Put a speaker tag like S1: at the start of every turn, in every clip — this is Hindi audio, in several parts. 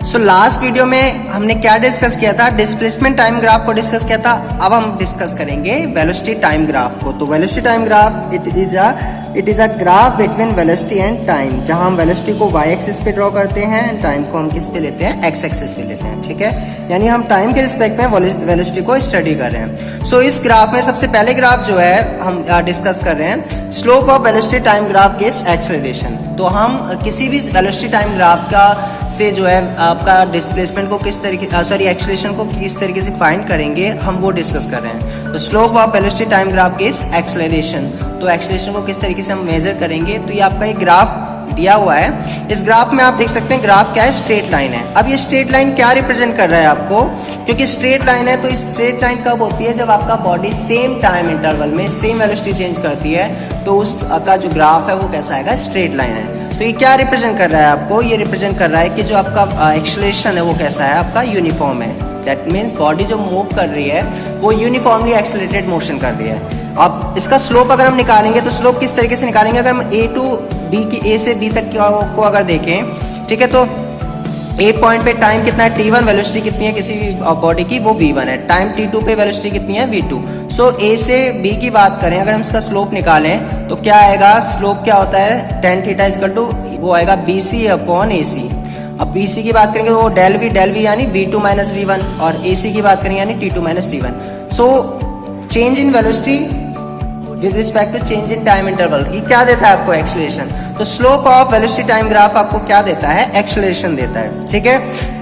S1: सो लास्ट वीडियो में हमने क्या डिस्कस किया था? डिस्प्लेसमेंट टाइम ग्राफ को डिस्कस किया था। अब हम डिस्कस करेंगे वेलोसिटी टाइम ग्राफ को। तो velocity time graph it is a graph between velocity and time, जहां हम वेलोसिटी को y एक्सिस पे ड्रॉ करते हैं एंड टाइम को हम किस पे लेते हैं? x एक्सिस पे लेते हैं। ठीक है, यानी हम टाइम के रिस्पेक्ट में वेलोसिटी को स्टडी कर रहे हैं। सो इस ग्राफ में सबसे पहले ग्राफ जो है हम डिस्कस कर रहे हैं, slope of velocity time graph gives acceleration. तो हम किसी भी वेलोसिटी टाइम ग्राफ का से जो है आपका डिस्प्लेसमेंट को किस तरीके एक्सेलरेशन को किस तरीके से फाइंड करेंगे, हम वो डिस्कस कर रहे हैं। तो slope of velocity time graph gives acceleration, तो एक्सेलरेशन को किस तरीके से हम मेजर करेंगे। तो ये आपका एक ग्राफ दिया हुआ है। इस ग्राफ में आप देख सकते हैं ग्राफ क्या है? स्ट्रेट लाइन है। अब ये स्ट्रेट लाइन क्या रिप्रेजेंट कर रहा है आपको? क्योंकि स्ट्रेट लाइन है, तो स्ट्रेट लाइन कब होती है? जब आपका बॉडी सेम टाइम इंटरवल में सेम वेलोसिटी चेंज करती है, तो उसका जो ग्राफ है वो कैसा आएगा? स्ट्रेट लाइन है। तो ये क्या रिप्रेजेंट कर रहा है आपको? ये रिप्रेजेंट कर रहा है कि जो आपका एक्सेलरेशन है वो कैसा है? आपका यूनिफॉर्म है। दैट मीन्स बॉडी जो मूव कर रही है वो यूनिफॉर्मली एक्सेलरेटेड मोशन कर रही है। अब इसका स्लोप अगर हम निकालेंगे तो स्लोप किस तरीके से निकालेंगे? अगर हम ए से बी तक को अगर देखें, ठीक है, तो ए पॉइंट पे टाइम कितना है? t1, वेलोसिटी कितनी है किसी भी बॉडी की? वो v1 है। टाइम t2 पे वेलोसिटी कितनी है? v2। सो a से b की बात करें, अगर हम इसका स्लोप निकालें तो क्या आएगा? स्लोप क्या होता है? tan थीटा इक्वल टू वो आएगा bc अपॉन ac। अब bc की बात करेंगे तो वो डेल v यानी v2 माइनस v1, और ac की बात करेंगे यानी t2 minus t1। So change in velocity with respect to change in time interval, ये क्या देता है आपको? एक्सेलरेशन। तो slope of velocity time graph आपको क्या देता है? एक्सेलरेशन देता है। ठीक है,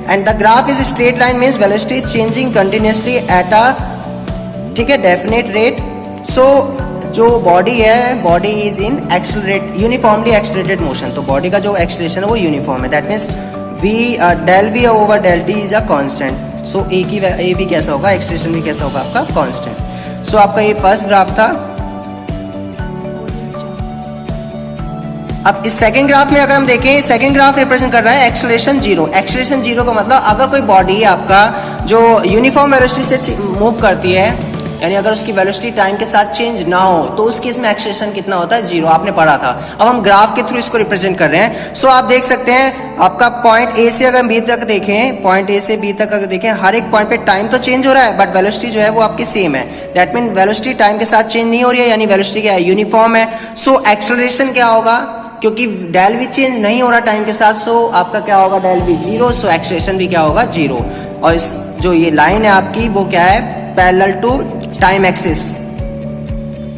S1: and the graph is straight line means velocity is changing continuously at a, ठीक है, डेफिनेट रेट। सो जो बॉडी है, body is in uniformly accelerated motion. तो बॉडी का जो एक्सेलरेशन है वो यूनिफॉर्म है। That means del v over del t is a constant. So a भी कैसा होगा? एक्सेलरेशन भी कैसा होगा? आपका कांस्टेंट। सो आपका ये फर्स्ट ग्राफ था। अब इस सेकंड ग्राफ में अगर हम देखें, सेकंड ग्राफ रिप्रेजेंट कर रहा है एक्सेलरेशन जीरो। एक्सेलरेशन जीरो का मतलब अगर कोई बॉडी आपका जो यूनिफॉर्म वेलोसिटी से मूव करती है, यानी अगर उसकी वेलोसिटी टाइम के साथ चेंज ना हो, तो उस केस में एक्सेलरेशन कितना होता है? जीरो। आपने पढ़ा था। अब हम ग्राफ के थ्रू इसको रिप्रेजेंट कर रहे हैं। सो आप देख सकते हैं आपका पॉइंट ए से अगर बी तक देखें, पॉइंट ए से बी तक अगर देखें, हर एक पॉइंट पे टाइम तो चेंज हो रहा है बट वेलोसिटी जो है वो आपकी सेम है। दैट मीन वेलोसिटी टाइम के साथ चेंज नहीं हो रही है, यानी वेलोसिटी क्या है? यूनिफॉर्म है। सो एक्सेलरेशन क्या होगा? क्योंकि डेल वी चेंज नहीं हो रहा टाइम के साथ, सो आपका क्या होगा? Del V zero. So acceleration भी क्या होगा? जीरो। और इस जो ये लाइन है आपकी वो क्या है? Parallel to time axis.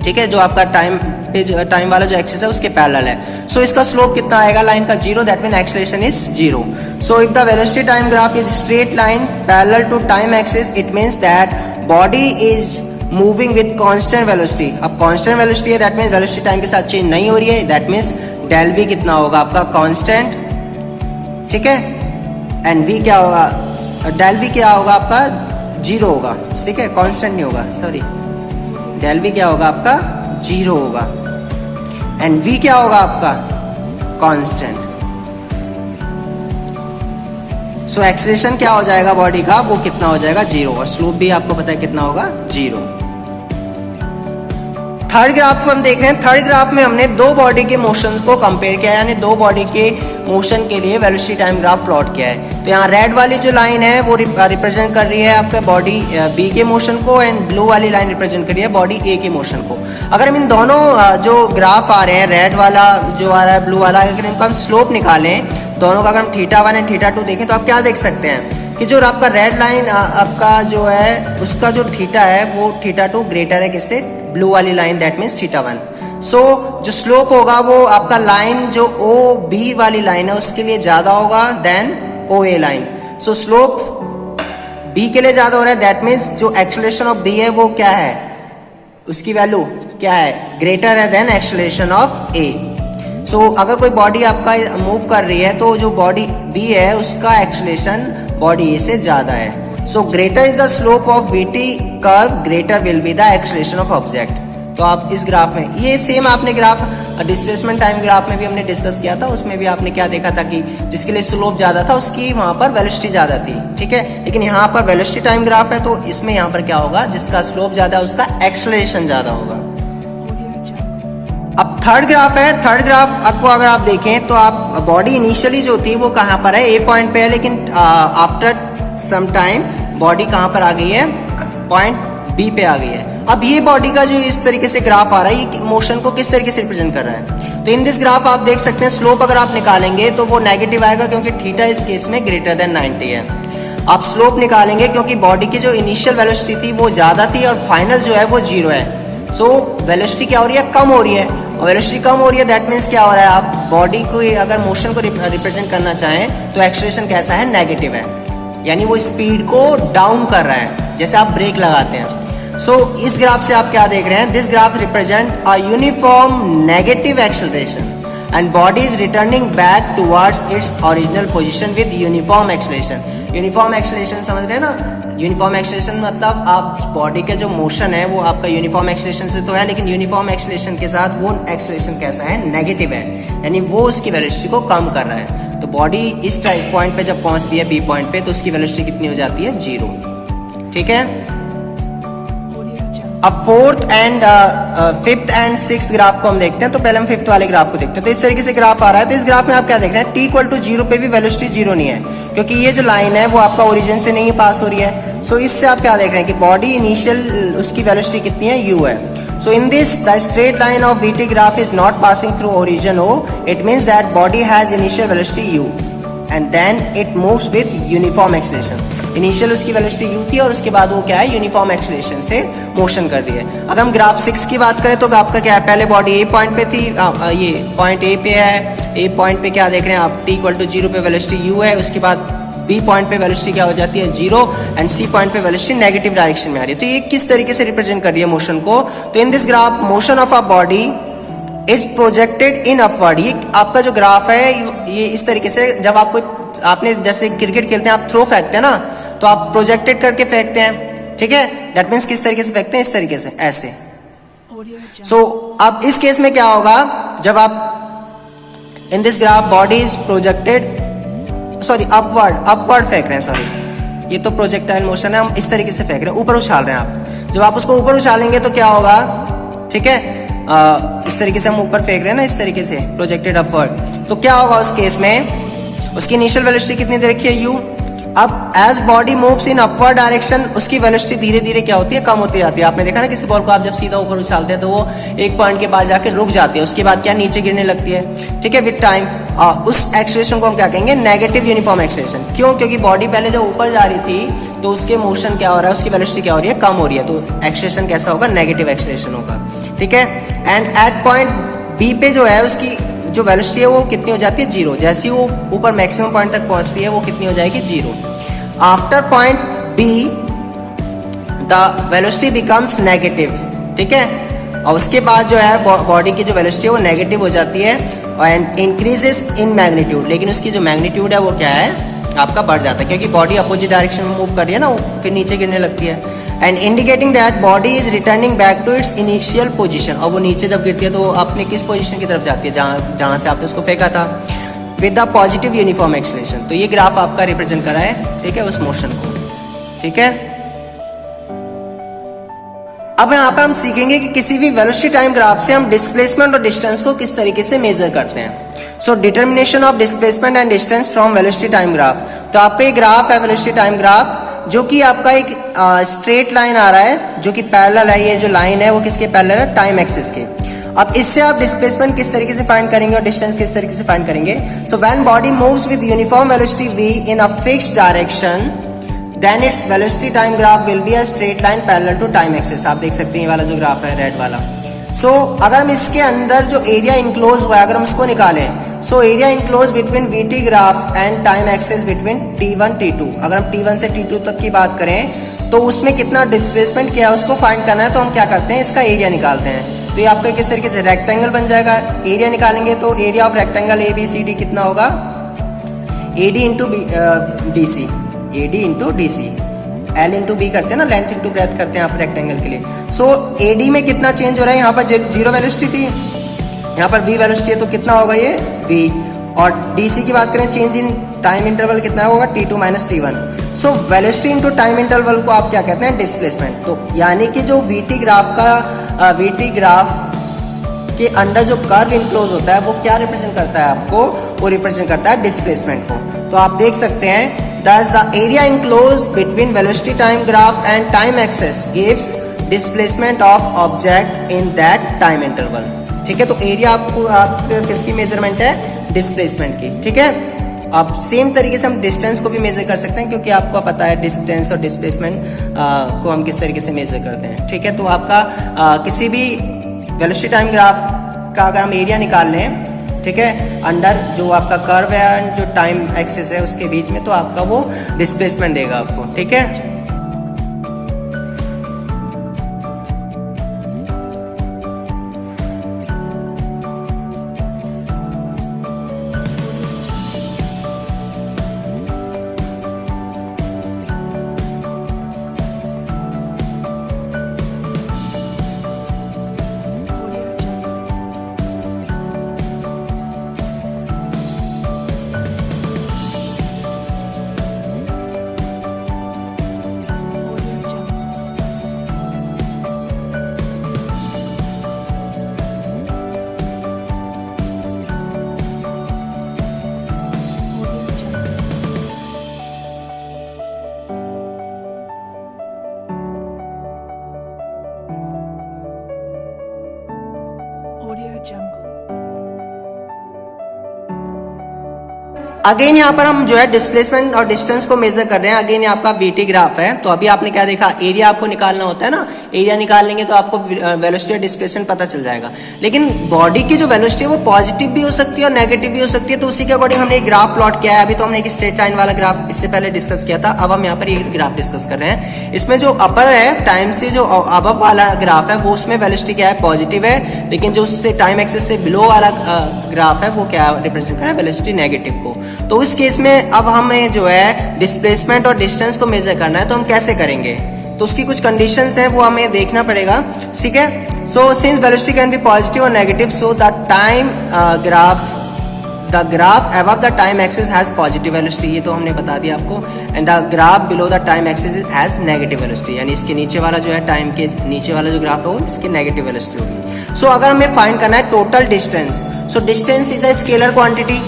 S1: ठीक है, जो आपका टाइम वाला जो एक्सिस है उसके पैरेलल है। सो इसका स्लोप कितना आएगा लाइन का? Zero. That mean acceleration is zero. So if the velocity time graph is straight line parallel to time axis, it means that body is moving with constant velocity. अब कांस्टेंट वेलोसिटी है, दैट मींस वेलोसिटी टाइम के साथ चेंज नहीं हो रही है। दैट मींस डेल वी कितना होगा? आपका कांस्टेंट। ठीक है, एंड वी क्या होगा? डेल वी क्या होगा? आपका जीरो होगा। ठीक है, कांस्टेंट नहीं होगा, सॉरी। डेल वी क्या होगा? आपका जीरो होगा। एंड वी क्या होगा? आपका कांस्टेंट। सो एक्सेलरेशन क्या हो जाएगा बॉडी का? वो कितना हो जाएगा? जीरो। और स्लोप भी आपको पता है कितना होगा? जीरो। थर्ड ग्राफ को हम देख रहे हैं। थर्ड ग्राफ में हमने दो बॉडी के मोशंस को कंपेयर किया, यानी दो बॉडी के मोशन के लिए वेलोसिटी टाइम ग्राफ प्लॉट किया है। तो यहाँ रेड वाली जो लाइन है वो रिप्रेजेंट कर रही है आपके बॉडी बी के मोशन को, एंड ब्लू वाली लाइन रिप्रेजेंट कर रही है बॉडी ए के मोशन को। अगर हम इन दोनों जो ग्राफ आ रहे हैं, रेड वाला जो आ रहा है, ब्लू वाला, अगर इनका हम स्लोप निकालें दोनों का, अगर हम θ1 एंड θ2 देखें, तो आप क्या देख सकते हैं कि जो आपका रेड लाइन आपका जो है उसका जो थीटा है वो θ2 ग्रेटर है किससे? ब्लू वाली लाइन, दैट मीन्स θ1। सो जो स्लोप होगा वो आपका लाइन जो ओ बी वाली लाइन है उसके लिए ज्यादा होगा देन ओ ए लाइन। सो स्लोप बी के लिए ज्यादा हो रहा है, दैट मीन्स जो एक्सेलरेशन ऑफ बी है वो क्या है? उसकी वैल्यू क्या है? ग्रेटर है देन एक्सेलरेशन ऑफ ए। सो अगर कोई बॉडी आपका मूव कर रही है तो जो बॉडी बी है उसका एक्सेलरेशन बॉडी ए से ज्यादा है। So greater is the slope of BT curve, greater will be the acceleration of object. तो आप इस ग्राफ में ये सेम आपने ग्राफ डिस्प्लेसमेंट टाइम ग्राफ में भी हमने डिस्कस किया था। उसमें भी आपने क्या देखा था कि जिसके लिए स्लोप ज्यादा था उसकी वहां पर वेलोसिटी ज्यादा थी। ठीक है, लेकिन यहाँ पर वेलोसिटी टाइम ग्राफ है तो इसमें यहाँ पर क्या होगा? जिसका स्लोप ज्यादा है उसका एक्सेलरेशन ज्यादा होगा। अब थर्ड ग्राफ है। थर्ड ग्राफ आपको अगर आप देखें तो आप बॉडी इनिशियली जो थी वो कहाँ पर है, ए पॉइंट पे है, लेकिन आफ्टर सम टाइम बॉडी कहाँ पर आ गई है, पॉइंट बी पे आ गई है। अब ये बॉडी का जो इस तरीके से ग्राफ आ रहा है, ये मोशन को किस तरीके से रिप्रेजेंट कर रहा है। तो इन दिस ग्राफ आप देख सकते हैं स्लोप अगर आप निकालेंगे तो वो नेगेटिव आएगा, क्योंकि थीटा इस केस में ग्रेटर देन 90 है। आप स्लोप निकालेंगे क्योंकि बॉडी की जो इनिशियल वेलोसिटी थी वो ज्यादा थी और फाइनल जो है वो 0 है। सो वेलोसिटी क्या हो रही है, कम हो रही है, और वेलोसिटी कम हो रही है, दैट मीन्स क्या हो रहा है, आप बॉडी को अगर मोशन को रिप्रेजेंट करना चाहें तो एक्सेलरेशन कैसा है, नेगेटिव है, यानी वो स्पीड को डाउन कर रहा है, जैसे आप ब्रेक लगाते हैं। सो इस ग्राफ से आप क्या देख रहे हैं, this graph represent a uniform negative acceleration and body is returning back towards its original position with uniform acceleration. Uniform acceleration समझ रहे हैं ना, यूनिफॉर्म एक्सेलरेशन मतलब आप बॉडी का जो मोशन है वो आपका यूनिफॉर्म एक्सेलरेशन से तो है, लेकिन यूनिफॉर्म एक्सेलरेशन के साथ वो एक्सेलरेशन कैसा है, नेगेटिव है, यानी वो उसकी वेलोसिटी को कम कर रहा है। तो बॉडी इस पॉइंट पे जब पहुंचती है बी पॉइंट पे तो उसकी वेलोसिटी कितनी हो जाती है, 0। ठीक है। अब fourth and fifth and sixth graph को हम देखते हैं। तो पहले हम फिफ्थ वाले ग्राफ को देखते हैं। तो इस तरीके से ग्राफ आ रहा है। तो इस ग्राफ में आप क्या देख रहे हैं, t इक्वल टू 0 पे भी वेलोसिटी 0 नहीं है, क्योंकि ये जो लाइन है वो आपका ओरिजिन से नहीं पास हो रही है। सो इससे आप क्या देख रहे हैं कि बॉडी इनिशियल उसकी वेलोसिटी कितनी है, u है। So in this, the straight line of VT graph is not passing through origin O. It means that body has initial velocity u, and then it moves with uniform acceleration. Initial उसकी वेलोसिटी u थी और उसके बाद वो क्या है, यूनिफॉर्म एक्सेलरेशन से मोशन कर रही है। अगर हम ग्राफ 6 की बात करें तो आपका क्या है, पहले बॉडी ए पॉइंट पे थी, ये पॉइंट ए पे है, ए पॉइंट पे क्या देख रहे हैं आप, t इक्वल टू 0 पे वेलोसिटी u है, उसके बाद बी पॉइंट पे वेलोसिटी क्या हो जाती है, 0, एंड सी पॉइंट पे वेलोसिटी नेगेटिव डायरेक्शन में आ रही है। तो ये किस तरीके से रिप्रेजेंट कर रही है मोशन को, तो in this graph motion of a body is projected in upward. ये आपका जो ग्राफ है ये इस तरीके से, जब आपने जैसे क्रिकेट खेलते हैं आप थ्रो फेंकते हैं ना, तो आप प्रोजेक्टेड करके फेंकते हैं, ठीक है, दैट मीन्स किस तरीके से फेंकते हैं, इस तरीके से, ऐसे। सो अब इस केस में क्या होगा, जब आप in this graph body is projected, sorry upward फेंक रहे हैं, सॉरी ये तो प्रोजेक्टाइल मोशन है, हम इस तरीके से फेंक रहे हैं, ऊपर उछाल रहे हैं आप। जब आप उसको ऊपर उछालेंगे तो क्या होगा, ठीक है, इस तरीके से हम ऊपर फेंक रहे हैं ना, इस तरीके से प्रोजेक्टेड अपवर्ड, तो क्या होगा उस केस में, उसकी इनिशियल वेलोसिटी कितनी दे रखी है, u। अब as body moves in upward direction उसकी वेलोसिटी धीरे धीरे क्या होती है, कम होती जाती है। आपने देखा ना किसी बॉल को आप जब सीधा ऊपर उछालते हैं तो वो एक पॉइंट के बाद जाके रुक जाती है, उसके बाद क्या नीचे गिरने लगती है, ठीक है, विद टाइम। उस एक्सेलरेशन को हम क्या कहेंगे, नेगेटिव यूनिफॉर्म एक्सेलरेशन। क्यों, क्योंकि बॉडी पहले जब ऊपर जा रही थी तो उसके मोशन क्या हो रहा है, उसकी वेलोसिटी क्या हो रही है, कम हो रही है, तो एक्सेलरेशन कैसा होगा, नेगेटिव एक्सेलरेशन होगा, ठीक है। एंड एट पॉइंट बी पे जो है उसकी जो वेलोसिटी है वो कितनी हो जाती है, 0। जैसे वो ऊपर मैक्सिमम पॉइंट तक पहुंचती है वो कितनी हो जाएगी, 0। After point be the velocity becomes negative, ठीक है, और उसके बाद जो है बॉडी की जो वेलोसिटी है वो नेगेटिव हो जाती है एंड इंक्रीजेस इन मैग्नीट्यूड, लेकिन उसकी जो मैग्नीट्यूड है वो क्या है, आपका बढ़ जाता है, क्योंकि बॉडी अपोजिट डायरेक्शन में मूव कर रही है ना, फिर नीचे गिरने लगती है। And indicating that body is returning back to its initial position. और वो नीचे जब गिरती है तो अपने किस पोजीशन की तरफ जाती है, जहां से आपने उसको फेंका था, with the positive uniform acceleration. तो ये ग्राफ आपका रिप्रेजेंट करा है, ठीक है, उस मोशन को, ठीक है। अब यहाँ पर हम सीखेंगे कि किसी भी वेलोसिटी टाइम ग्राफ से हम डिस्प्लेसमेंट और डिस्टेंस को किस तरीके से मेजर करते हैं। So determination of displacement and distance from velocity time graph. तो आपका ये ग्राफ है वेलोसिटी टाइम ग्राफ, जो कि आपका एक स्ट्रेट लाइन आ रहा है जो कि पैरेलल है। ये जो लाइन है वो किसके पैरेलल है, टाइम एक्सिस के। अब इससे आप डिस्प्लेसमेंट किस तरीके से फाइंड करेंगे और डिस्टेंस किस तरीके से फाइंड करेंगे। So when body moves with uniform velocity v in a fixed direction, then its velocity time graph will be a straight line parallel to time axis. आप देख सकते हैं ये वाला जो ग्राफ है रेड वाला। सो अगर हम इसके अंदर जो एरिया इंक्लोज हुआ है अगर हम उसको निकालें, so area enclose between VT graph and time axis between T1 T2। अगर हम T1 से T2 तक की बात करें तो उसमें कितना डिस्प्लेसमेंट किया है उसको फाइंड करना है, तो हम क्या करते हैं, इसका एरिया निकालते हैं। तो ये आपका किस तरीके से रेक्टेंगल बन जाएगा। एरिया निकालेंगे तो एरिया ऑफ रेक्टेंगल ABCD कितना होगा, AD into DC, AD into DC, L into B करते हैं ना, लेंथ इंटू ब्रेथ करते हैं आप रेक्टेंगल के लिए। सो AD में कितना चेंज हो रहा है, यहाँ पर 0 वेलोसिटी थी, यहाँ पर V वेलोसिटी है, तो कितना होगा ये V। और DC की बात करें, चेंज इन टाइम इंटरवल कितना होगा, T2 minus T1। So velocity into time interval को आप क्या कहते हैं, डिस्प्लेसमेंट। तो यानी कि जो VT ग्राफ कि अंडर जो कर्व इनक्लोज होता है वो क्या रिप्रेजेंट करता है आपको, वो रिप्रेजेंट करता है डिस्प्लेसमेंट को। तो आप देख सकते हैं thus the area enclosed between velocity time graph and time axis gives displacement of object in that time interval। ठीक है, तो एरिया आप किसकी मेजरमेंट है, डिस्प्लेसमेंट की। ठीक है, अब सेम तरीके से हम डिस्टेंस को भी मेजर कर सकते हैं, क्योंकि आपको पता है डिस्टेंस और डिस्प्लेसमेंट को हम किस तरीके से मेजर करते हैं। ठीक है, तो आपका किसी भी वेलोसिटी टाइम ग्राफ का अगर हम एरिया निकाल लें, ठीक है, अंडर जो आपका कर्व है एंड जो टाइम एक्सिस है उसके बीच में, तो आपका वो डिस्प्लेसमेंट देगा आपको। ठीक है, अगेन यहाँ पर हम जो है डिस्प्लेसमेंट और डिस्टेंस को मेजर कर रहे हैं। अगेन आपका वीटी ग्राफ है, तो अभी आपने क्या देखा, एरिया आपको निकालना होता है ना, एरिया निकाल लेंगे तो आपको वेलोसिटी और डिस्प्लेसमेंट पता चल जाएगा। लेकिन बॉडी की जो वेलोसिटी है वो पॉजिटिव भी हो सकती है और नेगेटिव भी हो सकती है, तो उसी के अकॉर्डिंग हमने एक ग्राफ प्लॉट किया है। अभी तो हमने एक स्ट्रेट लाइन वाला ग्राफ इससे पहले डिस्कस किया था, अब हम यहाँ पर एक ग्राफ डिस्कस कर रहे हैं। इसमें जो अपर है टाइम से जो अबव वाला ग्राफ है वो उसमें वेलोसिटी क्या है, पॉजिटिव है, लेकिन जो उससे टाइम एक्सिस से बिलो वाला ग्राफ है वो क्या रिप्रेजेंट कर रहा है, वेलोसिटी नेगेटिव को। तो इस केस में अब हमें जो है डिस्प्लेसमेंट और डिस्टेंस को मेजर करना है, तो हम कैसे करेंगे, तो उसकी कुछ कंडीशंस हैं वो हमें देखना पड़ेगा। ठीक है, so since velocity can be positive और negative, so the graph above the time axis has positive velocity, ये तो हमने बता दिया आपको, and the graph below the time axis has negative velocity, यानी इसके नीचे वाला जो है, टाइम के नीचे वाला जो ग्राफ है वो इसकी नेगेटिव वेलोसिटी होगी। सो अगर हमें फाइंड करना है total distance, so distance is a scalar quantity.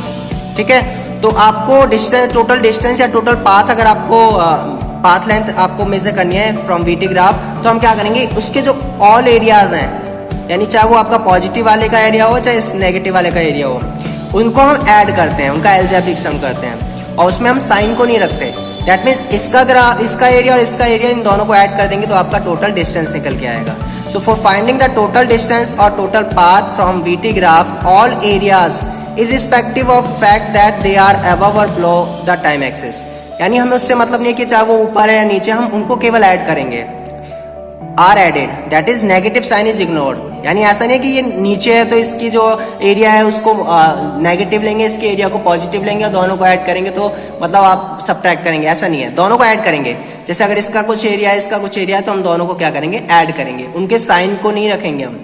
S1: ठीक है, तो आपको डिस्टेंस, टोटल डिस्टेंस या टोटल पाथ, अगर आपको पाथ लेंथ आपको मेजर करनी है फ्रॉम वीटी ग्राफ, तो हम क्या करेंगे, उसके जो ऑल एरियाज हैं, यानी चाहे वो आपका पॉजिटिव वाले का एरिया हो चाहे नेगेटिव वाले का एरिया हो, उनको हम ऐड करते हैं, उनका एल्जेब्रिक सम करते हैं, और उसमें हम साइन को नहीं रखते। दैट मीन्स इसका ग्राफ, इसका एरिया और इसका एरिया, इन दोनों को ऐड कर देंगे तो आपका टोटल डिस्टेंस निकल के आएगा। So for finding the total distance और total path from VT graph, all areas irrespective of fact that they are above or below the time axis, यानी हमें उससे मतलब नहीं है कि चाहे वो ऊपर है या नीचे, हम उनको केवल ऐड करेंगे। Are added, that is negative sign is ignored, यानी ऐसा नहीं है कि ये नीचे है तो इसकी जो एरिया है उसको नेगेटिव लेंगे, इसके एरिया को पॉजिटिव लेंगे और दोनों को ऐड करेंगे तो मतलब आप सब्ट्रैक्ट करेंगे, ऐसा नहीं है, दोनों को ऐड करेंगे। जैसे अगर इसका कुछ एरिया है, इसका कुछ एरिया है, तो हम दोनों को क्या करेंगे, ऐड करेंगे, उनके साइन को नहीं रखेंगे हम।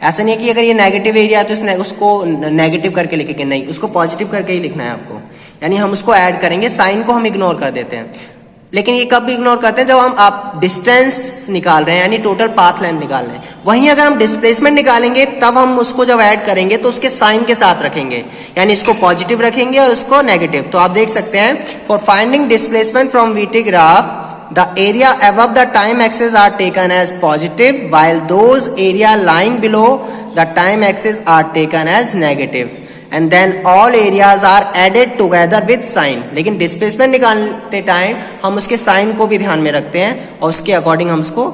S1: ऐसा नहीं है कि अगर ये नेगेटिव एरिया है तो उसको नेगेटिव करके लिखेंगे, नहीं, उसको पॉजिटिव करके ही लिखना है आपको, यानी हम उसको ऐड करेंगे, साइन को हम इग्नोर कर देते हैं। लेकिन ये कब इग्नोर करते हैं, जब हम आप डिस्टेंस निकाल रहे हैं, यानी टोटल पाथ लेंथ निकाल रहे हैं। वहीं अगर हम डिस्प्लेसमेंट निकालेंगे तब हम उसको जब ऐड करेंगे तो उसके साइन के साथ रखेंगे, यानी इसको पॉजिटिव रखेंगे और उसको नेगेटिव। तो आप देख सकते हैं, for finding displacement from VT graph, the area above the time axis are taken as positive, while those area lying below the time axis are taken as negative, and then all areas are added together with sign। लेकिन डिस्प्लेसमेंट निकालते टाइम हम उसके साइन को भी ध्यान में रखते हैं और उसके अकॉर्डिंग हम उसको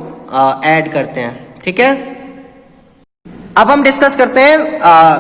S1: ऐड करते हैं। ठीक है, अब हम डिस्कस करते हैं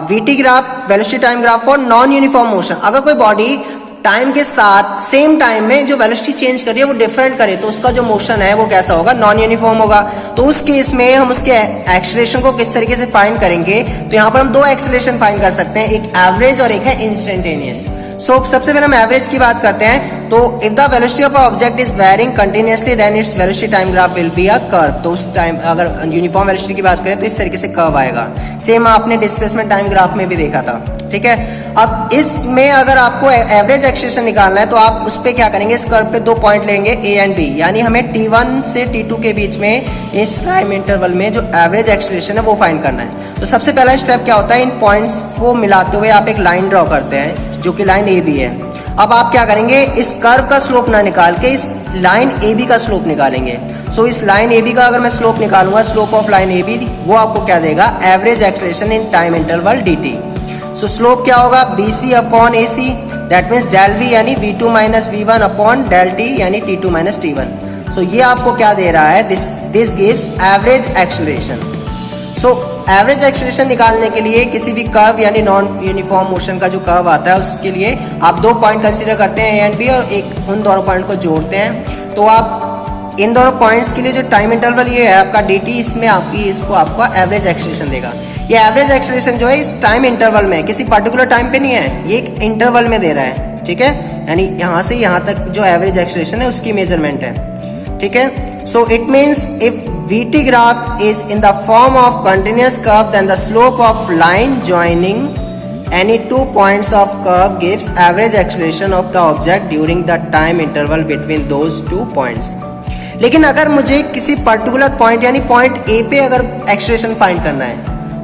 S1: VT graph, velocity time graph for non uniform motion. अगर कोई बॉडी टाइम के साथ सेम टाइम में जो वेलोसिटी चेंज कर रही है वो डिफरेंट करे, तो उसका जो मोशन है वो कैसा होगा, नॉन यूनिफॉर्म होगा। तो उस केस में हम उसके एक्सेलरेशन को किस तरीके से फाइंड करेंगे, तो यहाँ पर हम दो एक्सेलरेशन फाइंड कर सकते हैं, एक एवरेज और एक है इंस्टेंटेनियस। सो सबसे पहले हम एवरेज की बात करते हैं। तो if the velocity of object is varying continuously then its velocity time graph will be a curve. तो उस टाइम अगर यूनिफॉर्म वेलोसिटी की बात करें तो इस तरीके से कर्व आएगा। सेम आपने डिस्प्लेसमेंट टाइम ग्राफ में भी देखा था। ठीक है। अब इसमें अगर आपको एवरेज एक्सेलरेशन निकालना है तो आप उस पे क्या करेंगे, इस कर्व पे 2 पॉइंट लेंगे ए एंड बी, यानी हमें T1 से T2 के बीच में इस टाइम इंटरवल में जो एवरेज एक्सेलरेशन है वो फाइंड करना है। तो सबसे पहला स्टेप क्या होता है, इन पॉइंट्स को मिलाते हुए आप एक लाइन ड्रॉ करते हैं जो कि लाइन ए बी है। अब आप क्या करेंगे, इस कर्व का स्लोप ना निकाल के इस लाइन ए बी का स्लोप निकालेंगे। सो इस लाइन ए बी का अगर मैं स्लोप निकालूंगा, slope of line A B, वो आपको क्या देगा, average acceleration in time interval D T. So slope क्या होगा, B C upon A C, that means del V यानी V2 minus V1 upon del T यानी T2 माइनस T1। सो ये आपको क्या दे रहा है, this gives average acceleration. So average acceleration निकालने के लिए किसी भी कर्व यानी नॉन यूनिफॉर्म मोशन का जो कर्व आता है उसके लिए आप 2 पॉइंट कंसीडर करते हैं ए एंड बी, और एक उन दोनों पॉइंट को जोड़ते हैं। तो आप इन दोनों पॉइंट्स के लिए जो टाइम इंटरवल ये है आपका dt, इसमें आपकी इसको आपका एवरेज एक्सेलरेशन देगा। ये एवरेज एक्सेलरेशन जो है इस टाइम इंटरवल में, किसी पर्टिकुलर टाइम पे नहीं है, ये एक इंटरवल में दे रहा है, ठीक है, यानी यहां से यहां तक जो एवरेज एक्सेलरेशन है उसकी मेजरमेंट है, ठीक है। So it means if VT graph is in the form of continuous curve, then the slope of line joining any 2 points of curve gives average acceleration of the object during the time interval between those 2 points. लेकिन अगर मुझे किसी पर्टिकुलर पॉइंट यानी पॉइंट ए पे अगर एक्सेलरेशन फाइंड करना है,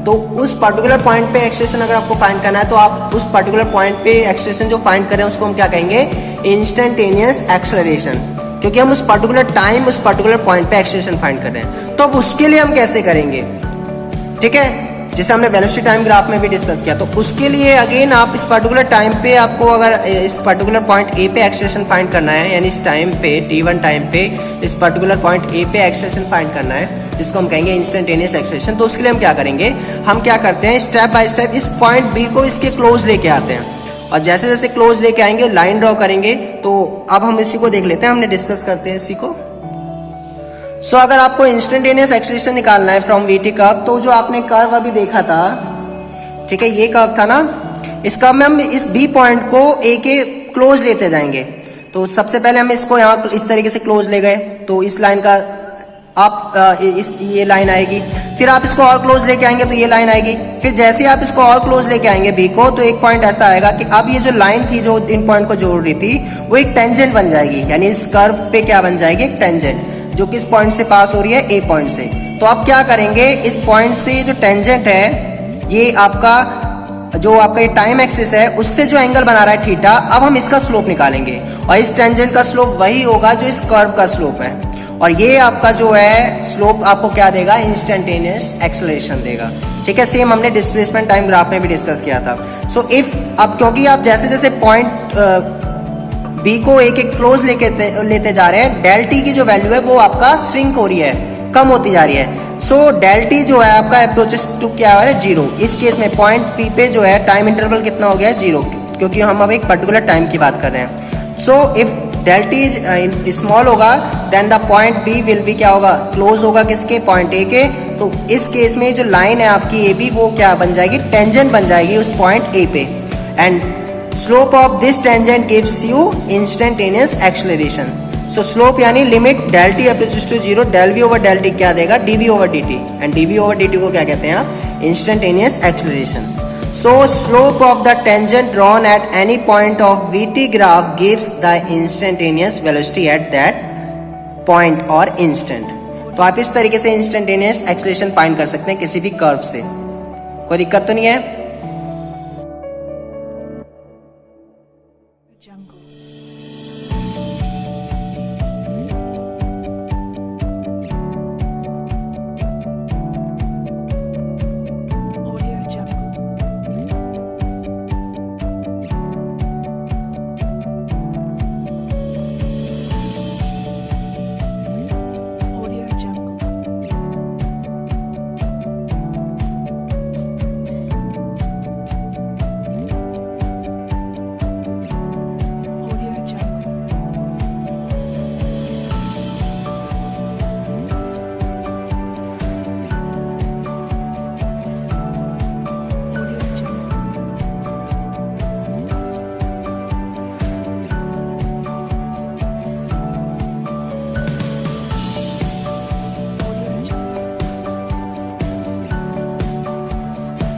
S1: तो उस पर्टिकुलर पॉइंट पे एक्सेलरेशन अगर आपको फाइंड करना है तो आप उस पर्टिकुलर पॉइंट पे एक्सेलरेशन जो फाइंड कर रहे हैं उसको हम क्या कहेंगे, इंस्टेंटेनियस एक्सेलरेशन, क्योंकि हम उस पर्टिकुलर टाइम उस पर्टिकुलर पॉइंट पे एक्सेलरेशन फाइंड कर रहे हैं। तो अब उसके लिए हम कैसे करेंगे, ठीक है, जैसे हमने वेलोसिटी टाइम ग्राफ में भी डिस्कस किया। तो उसके लिए अगेन आप इस पर्टिकुलर टाइम पे आपको अगर इस पर्टिकुलर पॉइंट ए पे एक्सेलरेशन फाइंड करना है, यानी इस टाइम पे T1 टाइम पे इस पर्टिकुलर पॉइंट ए पे एक्सेलरेशन फाइंड करना है, जिसको हम कहेंगे इंस्टेंटेनियस एक्सेलरेशन। तो उसके लिए हम क्या करेंगे, हम क्या करते हैं, स्टेप बाय स्टेप इस पॉइंट बी को इसके क्लोज लेके आते हैं, और जैसे जैसे क्लोज लेके आएंगे लाइन ड्रॉ करेंगे। तो अब हम इसी को देख लेते हैं, हमने डिस्कस करते हैं इसी को। सो अगर आपको इंस्टेंटेनियस एक्सेलरेशन निकालना है फ्रॉम VT कर्व, तो जो आपने कर्व अभी देखा था, ठीक है, ये कर्व था ना, इस कर्व में हम इस B पॉइंट को A के क्लोज लेते जाएंगे। तो सबसे पहले हम इसको यहाँ इस तरीके से क्लोज ले गए, तो इस लाइन का आप ये लाइन आएगी, फिर आप इसको और क्लोज लेके आएंगे तो ये लाइन आएगी, फिर जैसे आप इसको और क्लोज लेके आएंगे बी को, तो एक पॉइंट ऐसा आएगा कि अब ये जो लाइन थी जो इन पॉइंट को जोड़ रही थी वो एक टेंजेंट बन जाएगी, यानी इस कर्व पे क्या बन जाएगी, एक टेंजेंट, जो किस पॉइंट से पास हो रही है, ए पॉइंट से। तो आप क्या करेंगे, इस पॉइंट से जो टेंजेंट है, ये आपका जो आपका ये टाइम एक्सिस है उससे जो एंगल बना रहा है थीटा, अब हम इसका स्लोप निकालेंगे, और इस टेंजेंट का स्लोप वही होगा जो इस कर्व का स्लोप है, और ये आपका जो है स्लोप आपको क्या देगा, इंस्टेंटेनियस एक्सेलरेशन देगा, ठीक है। सेम हमने डिस्प्लेसमेंट टाइम ग्राफ में भी डिस्कस किया था। सो इफ अब क्योंकि आप जैसे जैसे पॉइंट बी को एक एक क्लोज लेते जा रहे हैं, डेल टी की जो वैल्यू है वो आपका श्रिंक हो रही है, कम होती जा रही है। सो डेल टी जो है आपका अप्रोचेस टू क्या है, 0। इस केस में पॉइंट पी पे जो है टाइम इंटरवल कितना हो गया है, 0, क्योंकि हम अब एक पर्टिकुलर टाइम की बात कर रहे हैं। So if del t is small होगा, then the point B will be क्या होगा, क्लोज होगा किसके, पॉइंट ए के। तो इस केस में जो लाइन है आपकी ए बी, वो क्या बन जाएगी, टेंजेंट बन जाएगी उस पॉइंट ए पे, and slope of this tangent gives you instantaneous acceleration. So slope यानी limit del t approaches to 0, del v over del t क्या देगा, dv over d t, and dv over d t को क्या कहते हैं आप, instantaneous acceleration. So slope of the tangent drawn at any point of VT graph gives the instantaneous velocity at that point or instant. तो आप इस तरीके से इंस्टेंटेनियस एक्सेलरेशन फाइंड कर सकते हैं किसी भी कर्व से, कोई दिक्कत तो नहीं है।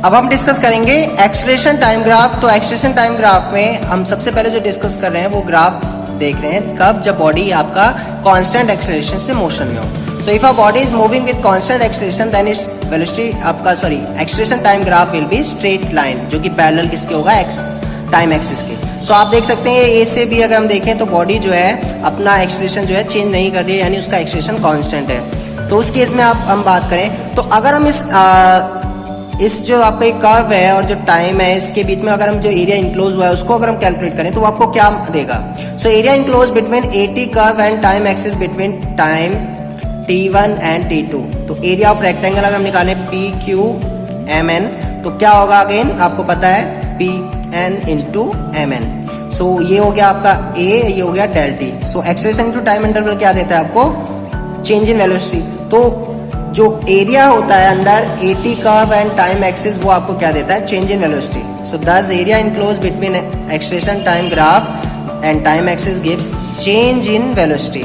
S1: अब हम डिस्कस करेंगे एक्सेलरेशन टाइम ग्राफ। तो एक्सेलरेशन टाइम ग्राफ में हम सबसे पहले जो डिस्कस कर रहे हैं वो ग्राफ देख रहे हैं कब, जब बॉडी आपका कांस्टेंट एक्सेलरेशन से मोशन में हो। So if a body is moving with constant acceleration then its velocity आपका acceleration time graph will be straight line, जो कि पैरेलल किसके होगा, एक्स टाइम एक्सिस के। सो आप देख सकते हैं ए से भी अगर हम देखें तो बॉडी जो है अपना एक्सेलरेशन जो है चेंज नहीं कर रही है, यानी उसका एक्सेलरेशन कांस्टेंट है। तो उस केस में हम बात करें तो अगर हम इस जो आपका एक कर्व है और जो टाइम है इसके बीच में अगर हम जो एरिया इनक्लोज हुआ है उसको अगर हम कैलकुलेट करें तो आपको क्या देगा। So area enclose between eighty curve and time axis between time t1 and t2। तो एरिया ऑफ रेक्टेंगल अगर हम निकालें PQMN तो क्या होगा, अगेन आपको पता है PN इंटू MN। सो ये हो गया आपका A, ये हो गया del T। So acceleration into time interval क्या देता है आपको, चेंज इन वेलोसिटी। तो जो एरिया होता है अंदर eighty curve and time axis वो आपको क्या देता है, change in velocity. So this area enclose between acceleration time graph and time axis gives change in velocity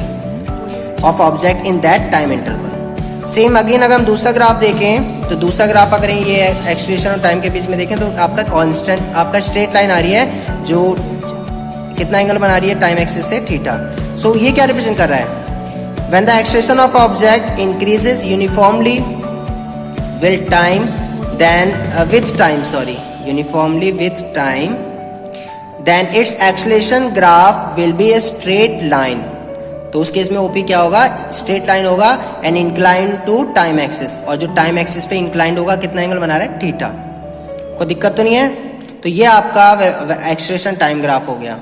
S1: of object in that time interval. Same again अगर हम दूसरा ग्राफ देखें तो दूसरा ग्राफ अगर ये एक्सेलरेशन और टाइम के बीच में देखें तो आपका कांस्टेंट आपका स्ट्रेट लाइन आ रही है जो कितना एंगल बना रही है, टाइम एक्सिस से थीटा। सो ये क्या रिप्रेजेंट कर रहा है, when the acceleration of object increases uniformly with time then uniformly with time then its acceleration graph will be a straight line। तो उस केस में ओपी क्या होगा, स्ट्रेट लाइन होगा and incline to time axis, और जो टाइम एक्सिस पे इंक्लाइंड होगा कितना एंगल बना रहा है, थीटा। कोई दिक्कत तो नहीं है। तो ये आपका एक्सेलरेशन टाइम ग्राफ हो गया।